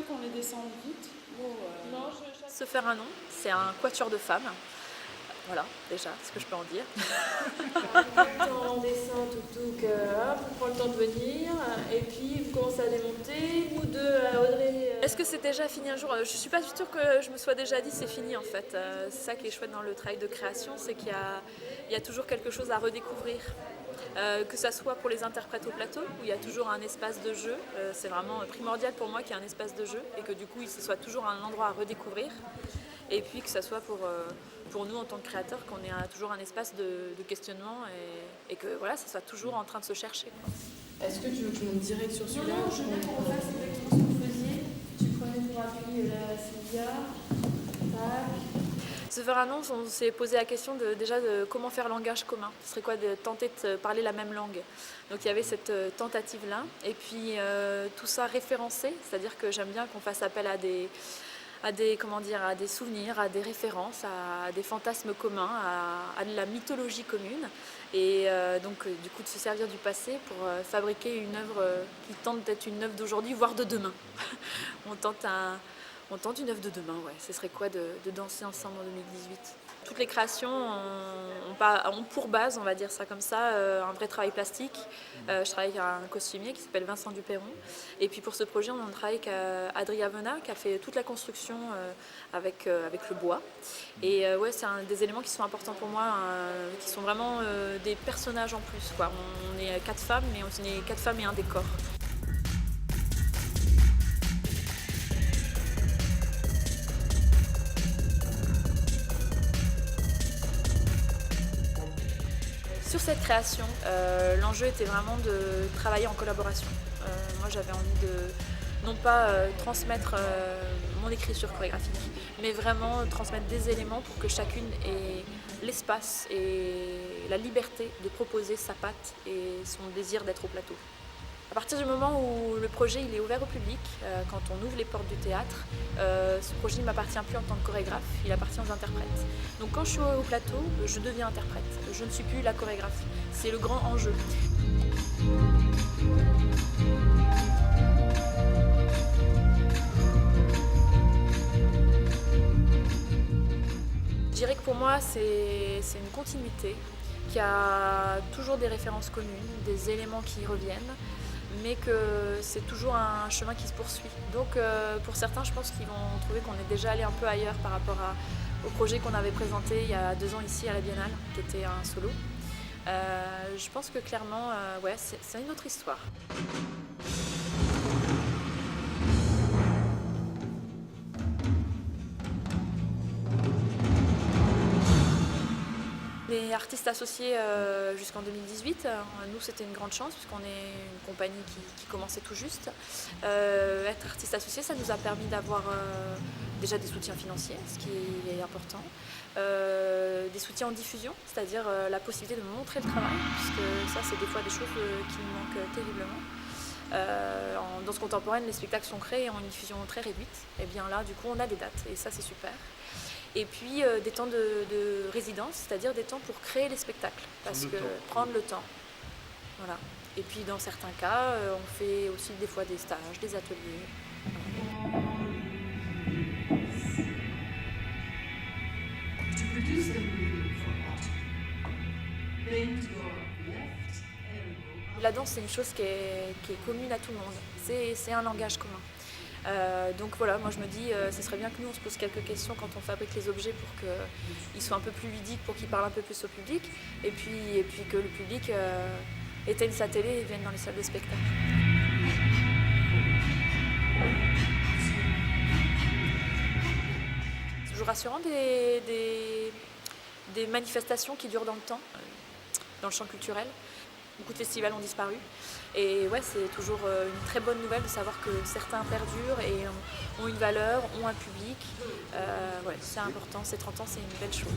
qu'on les descende vite ou, Non, Se faire un nom, c'est un quatuor de femmes. Voilà, déjà, ce que je peux en dire. On descend tout, hop, on prend le temps de venir, et puis vous commencez à démonter, vous deux, Audrey. Est-ce que c'est déjà fini un jour? Je suis pas sûre que je me sois déjà dit c'est fini en fait. C'est ça qui est chouette dans le travail de création, c'est qu'il y a toujours quelque chose à redécouvrir. Que ça soit pour les interprètes au plateau, où il y a toujours un espace de jeu, c'est vraiment primordial pour moi qu'il y ait un espace de jeu et que du coup ce soit toujours un endroit à redécouvrir. Et puis que ça soit pour nous en tant que créateurs, qu'on ait toujours un espace de questionnement et que voilà, ça soit toujours en train de se chercher, quoi. est-ce que tu veux que je monte direct sur Non, celui-là? non, je veux bien qu'on refasse exactement ce que vous faisiez. Tu prenais ton appui, la Sylvia, tac. Se faire un nom, on s'est posé la question déjà de comment faire langage commun. Ce serait quoi de tenter de parler la même langue. Donc il y avait cette tentative-là. Et puis tout ça référencé, c'est-à-dire que j'aime bien qu'on fasse appel à des souvenirs, à des références, à des fantasmes communs, à de la mythologie commune. Et donc du coup de se servir du passé pour fabriquer une œuvre qui tente d'être une œuvre d'aujourd'hui, voire de demain. On tente une œuvre de demain, ouais. Ce serait quoi de danser ensemble en 2018? Toutes les créations ont pour base, on va dire ça comme ça, un vrai travail plastique. Je travaille avec un costumier qui s'appelle Vincent Duperron. Et puis pour ce projet, on travaille avec Adrien Venat qui a fait toute la construction avec le bois. Et ouais, c'est des éléments qui sont importants pour moi, qui sont vraiment des personnages en plus, quoi. On est 4 femmes, mais on est 4 femmes et un décor. Sur cette création, l'enjeu était vraiment de travailler en collaboration. Moi j'avais envie de non pas transmettre mon écriture chorégraphique, mais vraiment transmettre des éléments pour que chacune ait l'espace et la liberté de proposer sa patte et son désir d'être au plateau. À partir du moment où le projet il est ouvert au public, quand on ouvre les portes du théâtre, ce projet ne m'appartient plus en tant que chorégraphe, il appartient aux interprètes. Donc quand je suis au plateau, je deviens interprète. Je ne suis plus la chorégraphe. C'est le grand enjeu. Je dirais que pour moi, c'est une continuité qui a toujours des références communes, des éléments qui reviennent, mais que c'est toujours un chemin qui se poursuit. Donc pour certains, je pense qu'ils vont trouver qu'on est déjà allé un peu ailleurs par rapport au projet qu'on avait présenté il y a 2 ans ici à la Biennale, qui était un solo. Je pense que clairement, ouais, c'est une autre histoire. Les artistes associés jusqu'en 2018, nous c'était une grande chance puisqu'on est une compagnie qui commençait tout juste. Être artiste associé, ça nous a permis d'avoir déjà des soutiens financiers, ce qui est important, des soutiens en diffusion, c'est-à-dire la possibilité de montrer le travail, puisque ça c'est des fois des choses qui nous manquent terriblement. En danse contemporaine, les spectacles sont créés en une diffusion très réduite, et bien là du coup on a des dates et ça c'est super. Et puis des temps de résidence, c'est-à-dire des temps pour créer les spectacles, parce que prendre le temps. Voilà. Et puis dans certains cas, on fait aussi des fois des stages, des ateliers. La danse, c'est une chose qui est commune à tout le monde. C'est un langage commun. Donc voilà, moi je me dis, ce serait bien que nous on se pose quelques questions quand on fabrique les objets pour qu'ils soient un peu plus ludiques, pour qu'ils parlent un peu plus au public, et puis que le public éteigne sa télé et vienne dans les salles de spectacle. C'est toujours rassurant des manifestations qui durent dans le temps, dans le champ culturel. Beaucoup de festivals ont disparu. Et ouais, c'est toujours une très bonne nouvelle de savoir que certains perdurent et ont une valeur, ont un public. Ouais, c'est important, ces 30 ans, c'est une belle chose.